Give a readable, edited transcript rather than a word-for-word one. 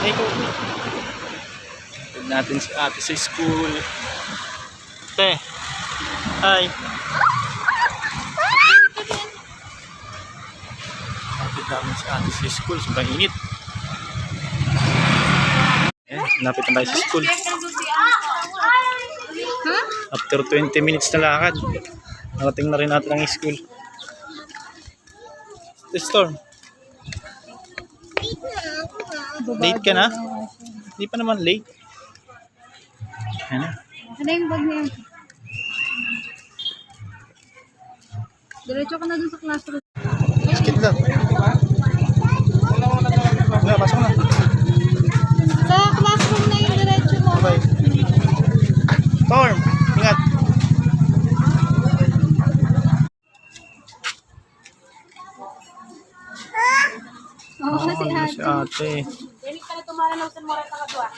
Ikaw. Tignan natin si ate sa school. Te. Hi. Lapit namin si ate sa school. Sobrang init. Lapit na tayo sa school. After 20 minutes na lakad, nakating na rin natin ang school. Storm. Late ka na? Hindi pa naman late. Ano yung bag niya? Diretso ka na dun sa classroom. Skid lang. Wala, pasok na. Sa classroom na yung diretso mo. Bye. Storm, ingat. Oo, si ate. Si ate. Dili ka na tumara na usan mo rin nakadua.